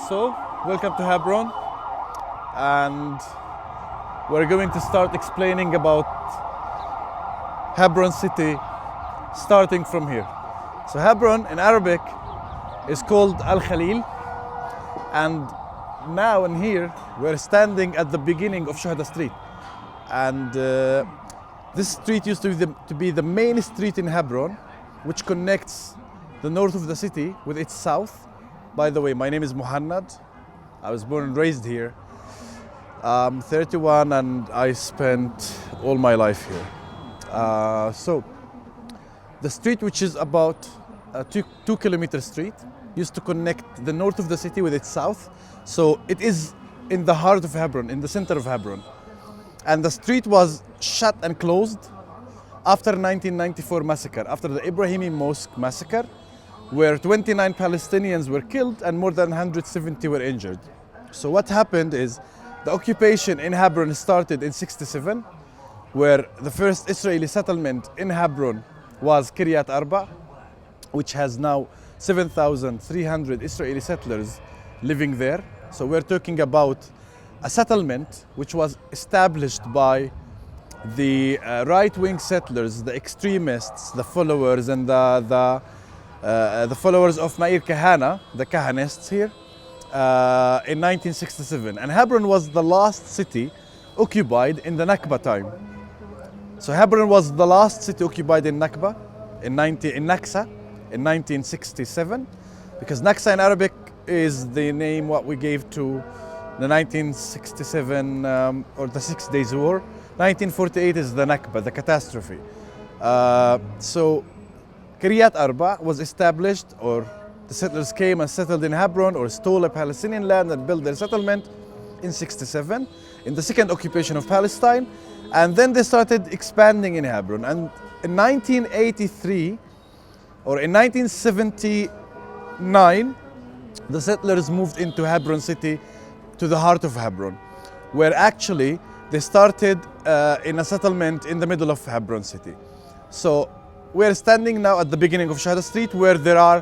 So, welcome to Hebron, and we're going to start explaining about Hebron city starting from here. So Hebron in Arabic is called Al-Khalil, and now in here we're standing at the beginning of Shuhada Street, and this street used to be the main street in Hebron, which connects the north of the city with its south. By the way, my name is Muhannad. I was born and raised here. I'm 31 and I spent all my life here. So the street, which is about a 2 kilometer street, used to connect the north of the city with its south. So it is in the heart of Hebron, in the center of Hebron. And the street was shut and closed after 1994 massacre, after the Ibrahimi Mosque massacre, where 29 Palestinians were killed and more than 170 were injured. So what happened is the occupation in Hebron started in '67, where the first Israeli settlement in Hebron was Kiryat Arba, which has now 7,300 Israeli settlers living there. So we're talking about a settlement which was established by the right-wing settlers, the extremists, the followers, and the followers of Meir Kahane, the Kahanists here, in 1967. And Hebron was the last city occupied in the Nakba time. So Hebron was the last city occupied in Nakba, in Naksa, in 1967, because Naksa in Arabic is the name what we gave to the 1967 or the 6 Days War. 1948 is the Nakba, the catastrophe. So Kiryat Arba was established, or the settlers came and settled in Hebron or stole a Palestinian land and built their settlement in '67, in the second occupation of Palestine. And then they started expanding in Hebron. And in 1983 or in 1979, the settlers moved into Hebron city, to the heart of Hebron, where actually they started in a settlement in the middle of Hebron city. So we're standing now at the beginning of Shuhada Street, where there are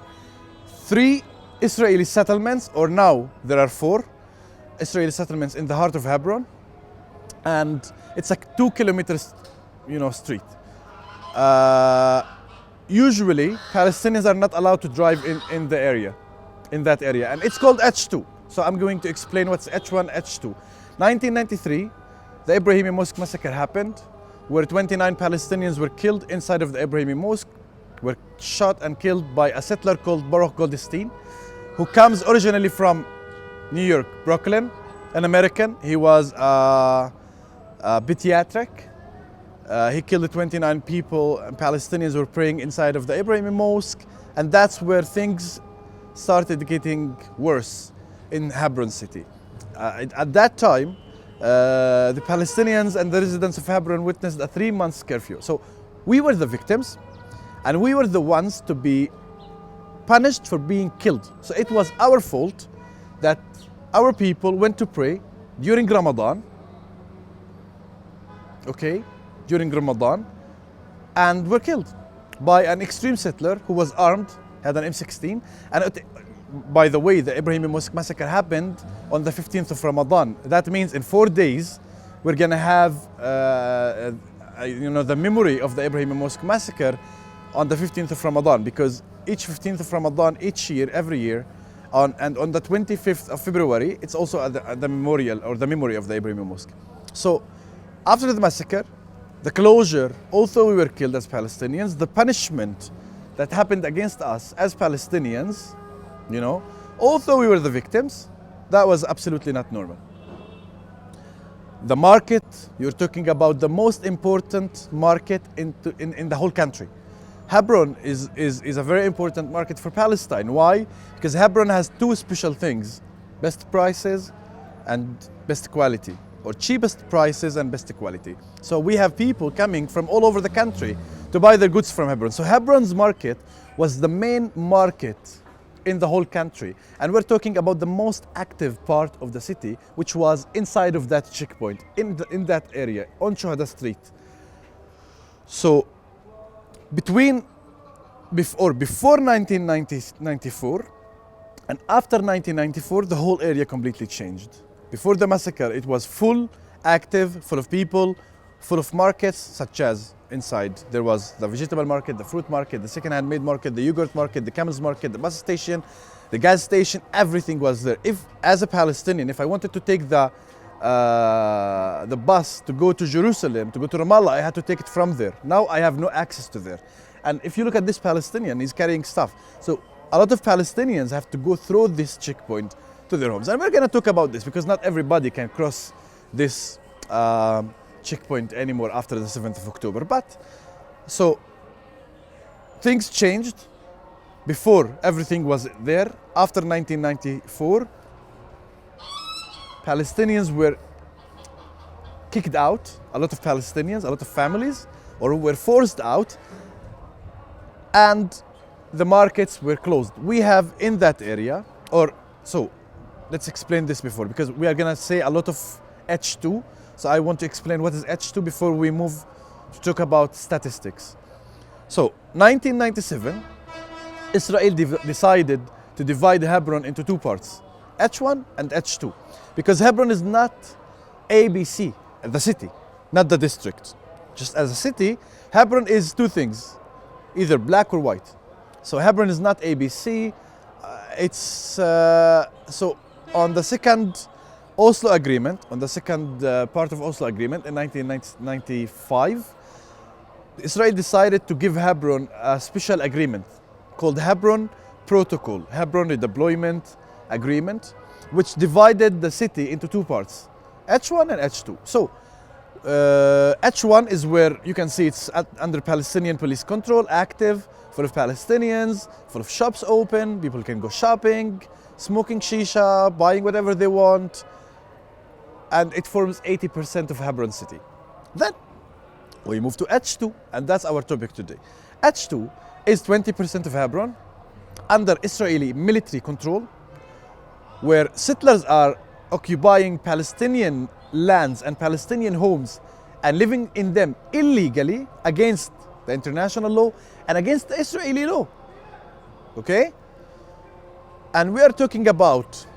3 Israeli settlements, or now there are 4 Israeli settlements in the heart of Hebron, and it's a 2 kilometer, street. Usually, Palestinians are not allowed to drive in that area, and it's called H2. So I'm going to explain what's H1, H2. 1993, the Ibrahimi Mosque massacre happened, where 29 Palestinians were killed inside of the Ibrahimi Mosque, were shot and killed by a settler called Baruch Goldstein, who comes originally from New York, Brooklyn, an American. He was a pediatric. He killed 29 people, and Palestinians were praying inside of the Ibrahimi Mosque, and that's where things started getting worse in Hebron city. At that time, the Palestinians and the residents of Hebron witnessed a 3-month curfew. So we were the victims, and we were the ones to be punished for being killed. So it was our fault that our people went to pray during Ramadan, during Ramadan, and were killed by an extreme settler who was armed, had an M16. And by the way, the Ibrahimi Mosque massacre happened on the 15th of Ramadan. That means in 4 days, we're gonna have the memory of the Ibrahimi Mosque massacre on the 15th of Ramadan, because each 15th of Ramadan, each year, every year, on the 25th of February, it's also the memorial or the memory of the Ibrahimi Mosque. So after the massacre, the closure, although we were killed as Palestinians, the punishment that happened against us as Palestinians, although we were the victims, that was absolutely not normal. The market, you're talking about the most important market in the whole country. Hebron is a very important market for Palestine. Why? Because Hebron has 2 special things: best prices and best quality, or cheapest prices and best quality. So we have people coming from all over the country to buy their goods from Hebron. So Hebron's market was the main market in the whole country. And we're talking about the most active part of the city, which was inside of that checkpoint, in that area, on Shuhada Street. So before 1994, And after 1994, the whole area completely changed. Before the massacre, it was full, active, full of people, full of markets, such as inside there was the vegetable market, the fruit market, the second-hand made market, the yogurt market, the camels market, the bus station, the gas station, everything was there. If, as a Palestinian, if I wanted to take the bus to go to Jerusalem, to go to Ramallah, I had to take it from there. Now I have no access to there. And if you look at this Palestinian, he's carrying stuff. So a lot of Palestinians have to go through this checkpoint to their homes. And we're going to talk about this because not everybody can cross this checkpoint anymore after the 7th of October. But so things changed. Before, everything was there. After 1994, Palestinians were kicked out. A lot of Palestinians, a lot of families, or were forced out. And the markets were closed. We have in that area, so let's explain this before, because we are gonna say a lot of H2. So I want to explain what is H2 before we move to talk about statistics. So 1997, Israel decided to divide Hebron into two parts, H1 and H2, because Hebron is not ABC, the city, not the district. Just as a city, Hebron is two things, either black or white. So Hebron is not ABC. So on the second Oslo Agreement, on the second part of Oslo Agreement in 1995, Israel decided to give Hebron a special agreement called Hebron Protocol, Hebron Redeployment Agreement, which divided the city into two parts, H1 and H2. So H1 is where you can see it's under Palestinian police control, active, full of Palestinians, full of shops open, people can go shopping, smoking shisha, buying whatever they want, and it forms 80% of Hebron city. Then we move to H2, and that's our topic today. H2 is 20% of Hebron under Israeli military control, where settlers are occupying Palestinian lands and Palestinian homes and living in them illegally against the international law and against the Israeli law. Okay? And we are talking about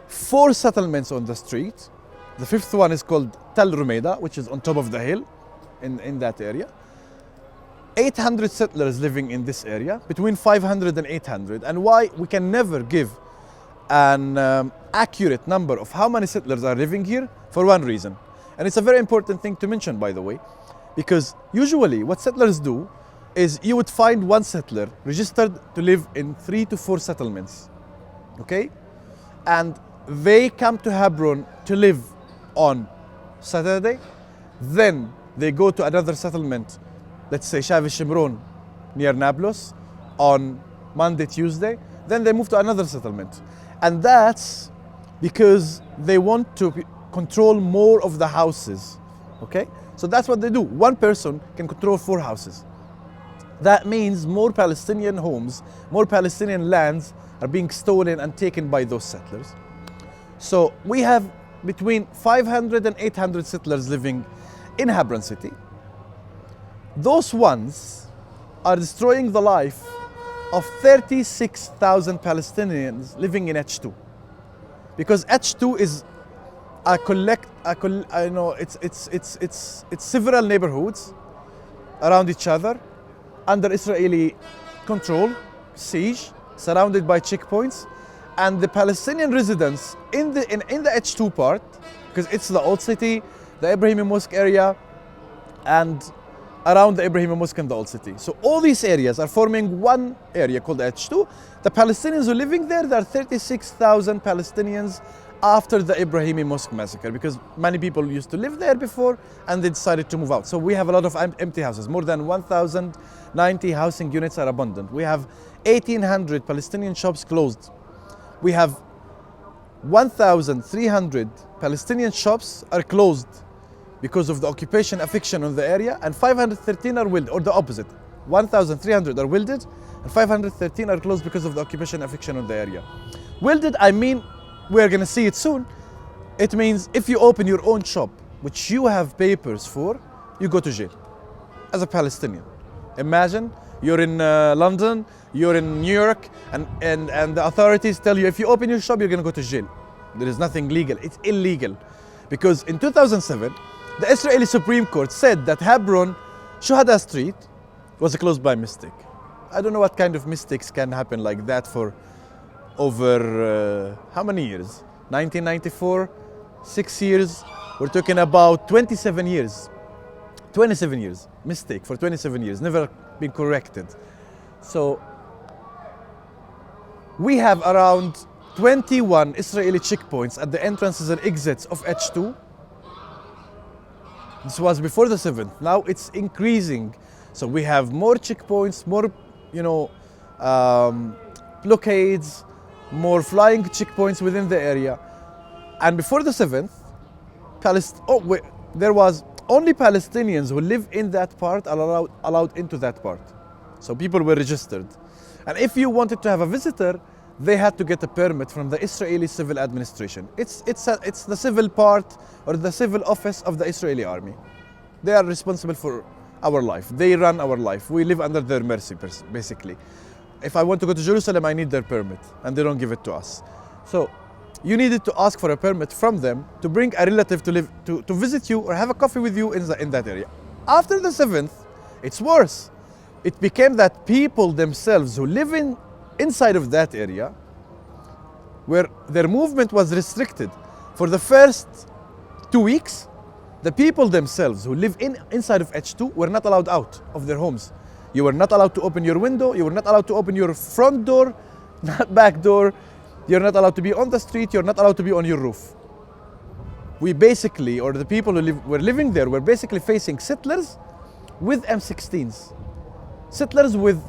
4 settlements on the street. The 5th one is called Tel Rumeida, which is on top of the hill in that area. 800 settlers living in this area, between 500 and 800. And why we can never give an accurate number of how many settlers are living here? For one reason. And it's a very important thing to mention, by the way, because usually what settlers do is you would find one settler registered to live in 3 to 4 settlements, okay? And they come to Hebron to live on Saturday, then they go to another settlement, let's say Shavi Shimron near Nablus, on Monday, Tuesday, then they move to another settlement. And that's because they want to control more of the houses, okay? So that's what they do. One person can control 4 houses. That means more Palestinian homes, more Palestinian lands are being stolen and taken by those settlers. So we have between 500 and 800 settlers living in Hebron city. Those ones are destroying the life of 36,000 Palestinians living in H2. Because H2 is it's several neighborhoods around each other under Israeli control, siege, surrounded by checkpoints, and the Palestinian residents in the H2 part, because it's the old city, the Ibrahimi Mosque area, and around the Ibrahimi Mosque and the old city. So all these areas are forming one area called H2. The Palestinians who are living there are 36,000 Palestinians after the Ibrahimi Mosque massacre, because many people used to live there before and they decided to move out. So we have a lot of empty houses. More than 1,090 housing units are abandoned. We have 1,800 Palestinian shops closed. We have 1,300 Palestinian shops are closed because of the occupation eviction on the area, and 513 are wielded, or the opposite. 1,300 are wielded and 513 are closed because of the occupation eviction on the area. Wielded, I mean, we're gonna see it soon. It means if you open your own shop, which you have papers for, you go to jail as a Palestinian. Imagine you're in London, you're in New York, and the authorities tell you if you open your shop, you're going to go to jail. There is nothing legal. It's illegal. Because in 2007, the Israeli Supreme Court said that Hebron, Shuhada Street, was closed by mistake. I don't know what kind of mistakes can happen like that for over how many years? 1994, 6 years. We're talking about 27 years. 27 years. Mistake for 27 years. Never been corrected. So we have around 21 Israeli checkpoints at the entrances and exits of H2. This was before the 7th. Now it's increasing. So we have more checkpoints, more, blockades, more flying checkpoints within the area. And before the 7th, there was only Palestinians who live in that part are allowed into that part. So people were registered. And if you wanted to have a visitor, they had to get a permit from the Israeli Civil Administration. It's the civil part or the civil office of the Israeli army. They are responsible for our life. They run our life. We live under their mercy, basically. If I want to go to Jerusalem, I need their permit, and they don't give it to us. So you needed to ask for a permit from them to bring a relative to visit you or have a coffee with you in that area. After the 7th, it's worse. It became that people themselves who live inside of that area, where their movement was restricted. For the first 2 weeks, the people themselves who live inside of H2 were not allowed out of their homes. You were not allowed to open your window, you were not allowed to open your front door, not back door, you're not allowed to be on the street, you're not allowed to be on your roof. We basically, or the people who were living there, were basically facing settlers with M16s. Settlers with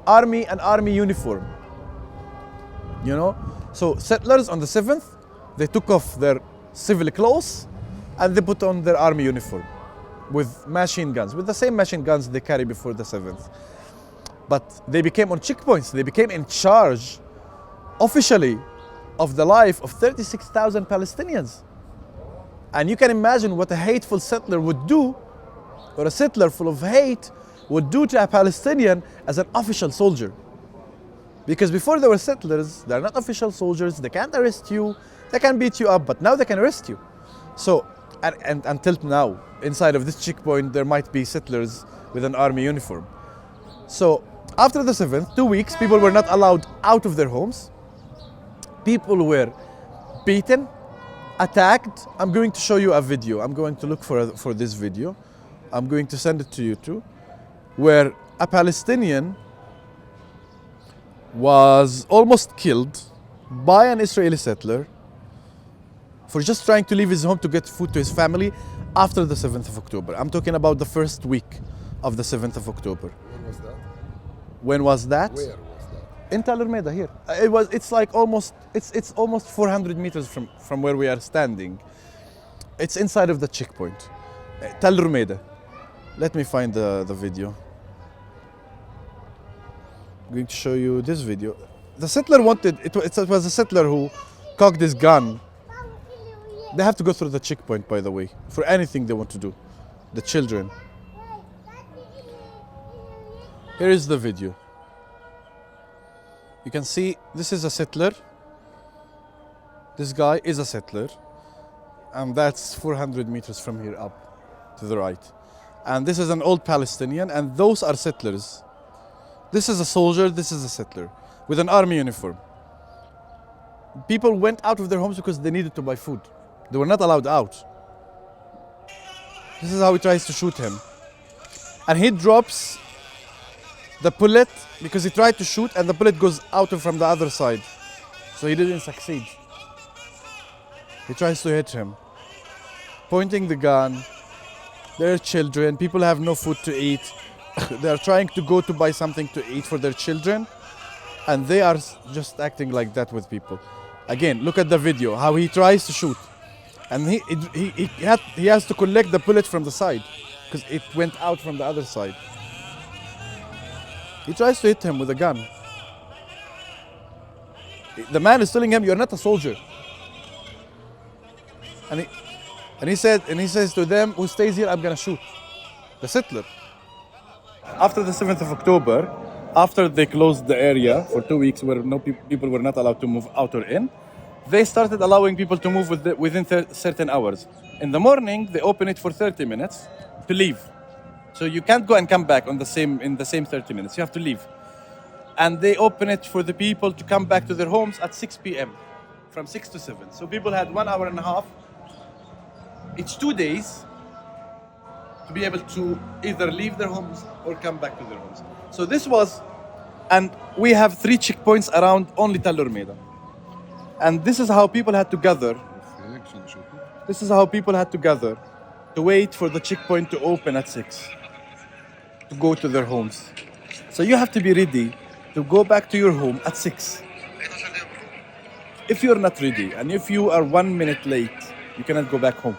army uniform. So settlers on the 7th, they took off their civil clothes and they put on their army uniform with machine guns, with the same machine guns they carried before the 7th. But they became on checkpoints, they became in charge officially of the life of 36,000 Palestinians. And you can imagine what a hateful settler would do, or a settler full of hate would do to a Palestinian as an official soldier. Because before they were settlers, they're not official soldiers, they can't arrest you, they can beat you up, but now they can arrest you. So, and until now, inside of this checkpoint, there might be settlers with an army uniform. So, after the 7th, 2 weeks, people were not allowed out of their homes. People were beaten, attacked. I'm going to show you a video. I'm going to look for this video. I'm going to send it to you too, where a Palestinian was almost killed by an Israeli settler for just trying to leave his home to get food to his family after the 7th of October. I'm talking about the first week of the 7th of October. When was that? When was that? Where was that? In Tal Rumeda here. It's almost 400 meters from where we are standing. It's inside of the checkpoint. Tal Rumeda. Let me find the video. I'm going to show you this video. The settler it was a settler who cocked his gun. They have to go through the checkpoint, by the way, for anything they want to do. The children. Here is the video. You can see this is a settler. This guy is a settler. And that's 400 meters from here up to the right. And this is an old Palestinian, and those are settlers. This is a soldier, this is a settler with an army uniform. People went out of their homes because they needed to buy food. They were not allowed out. This is how he tries to shoot him. And he drops the bullet because he tried to shoot and the bullet goes out from the other side. So he didn't succeed. He tries to hit him, pointing the gun. There are children, people have no food to eat. They are trying to go to buy something to eat for their children, and they are just acting like that with people. Again, look at the video, how he tries to shoot. And he has to collect the bullet from the side, because it went out from the other side. He tries to hit him with a gun. The man is telling him, "You're not a soldier." And he says to them, "Who stays here, I'm gonna shoot." The settler. After the 7th of October, after they closed the area for 2 weeks where no people were not allowed to move out or in, they started allowing people to move within certain hours. In the morning, they open it for 30 minutes to leave. So you can't go and come back in the same 30 minutes. You have to leave. And they open it for the people to come back to their homes at 6 p.m. from 6 to 7. So people had 1 hour and a half each 2 days to be able to either leave their homes or come back to their homes. So this was, and we have 3 checkpoints around only Tal Urmeda. And this is how people had to gather. This is how people had to gather to wait for the checkpoint to open at 6 to go to their homes. So you have to be ready to go back to your home at 6. If you're not ready and if you are 1 minute late, you cannot go back home.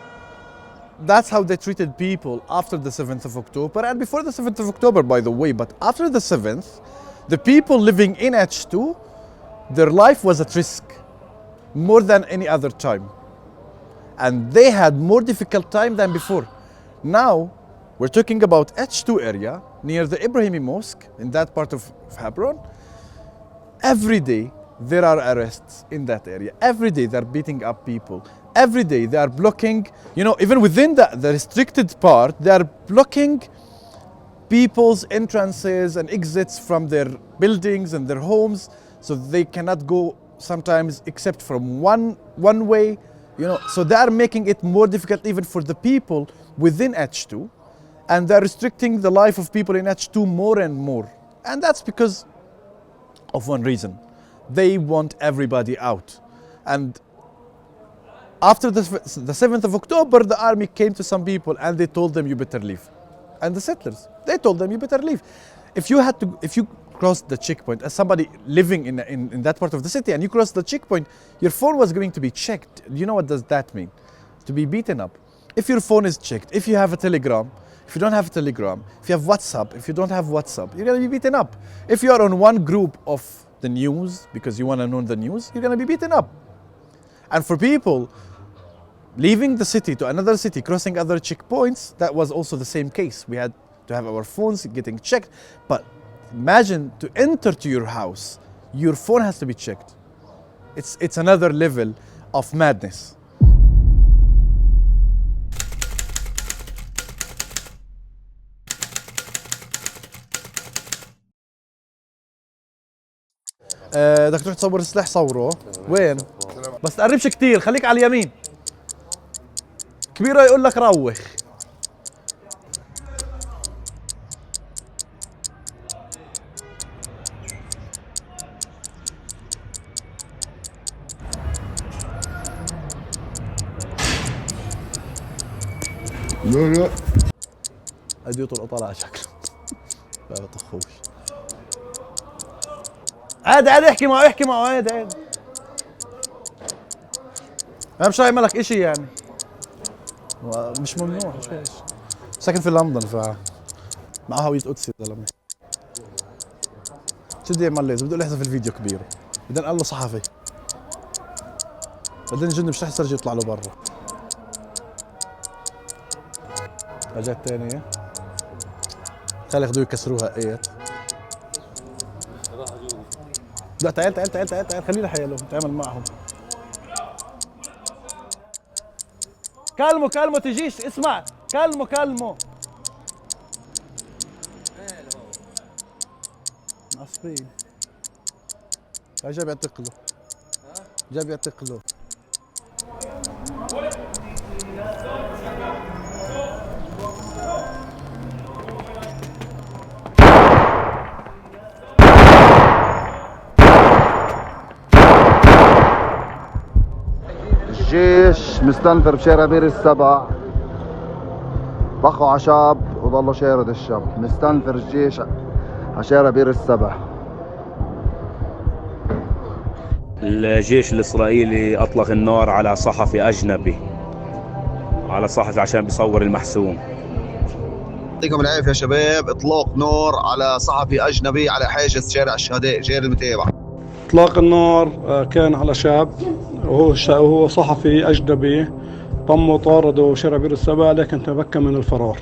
That's how they treated people after the 7th of October and before the 7th of October, by the way. But after the 7th, the people living in H2, their life was at risk more than any other time. And they had more difficult time than before. Now, we're talking about H2 area near the Ibrahimi Mosque in that part of Hebron. Every day there are arrests in that area. Every day they're beating up people. Every day they are blocking, even within the restricted part, they are blocking people's entrances and exits from their buildings and their homes, so they cannot go sometimes except from one way. So they are making it more difficult even for the people within H2, and they're restricting the life of people in H2 more and more. And that's because of one reason. They want everybody out. And after the 7th of October, the army came to some people and they told them you better leave. And the settlers, they told them you better leave. If you crossed the checkpoint as somebody living in that part of the city and you crossed the checkpoint, your phone was going to be checked. You know what does that mean? To be beaten up. If your phone is checked, if you have a Telegram, if you don't have a Telegram, if you have WhatsApp, if you don't have WhatsApp, you're going to be beaten up. If you are on one group of the news because you want to know the news, you're going to be beaten up. And for people leaving the city to another city, crossing other checkpoints, that was also the same case. We had to have our phones getting checked. But imagine to enter to your house, your phone has to be checked. It's another level of madness. بدك تروح تصور السلاح صوره. وين؟ بس تقربش كتير، خليك على اليمين. كبيرة يقول لك روخ. لا ادي يطلق طالع شكله. لا تخوش. عادي احكي معه عادي. انا مش هعمل لك اشي يعني. مش ممنوع ايش ساكن في لندن معاه هوية قدسي زلمه. شو بده يعمل لازم بده يحذف الفيديو كبير. بعدين قال له صحفي. بعدين الجن مش رح يصير يطلع له برا. اجت ثانية. خلي ياخذوه يكسروها ايات. لا تعال خلينا حيالهم نتعامل معهم. كلمه تجيش اسمع كلمه معصبين. جاب يعتقله الجيش مستنفر بشارع بير السبع، طخوا على شاب وضلوا شارد الشاب. مستنفر الجيش على شارع بير السبع. الجيش الإسرائيلي أطلق النار على صحفي أجنبي، على صحفي عشان بيصور المحسوم. يعطيكم العافية يا شباب. إطلاق نار على صحفي أجنبي على حاجز شارع الشهداء جير المتابعة. إطلاق النار كان على شاب وهو صحفي أجنبي، تم طارده شارع بير السبع لكن تمكن من الفرار.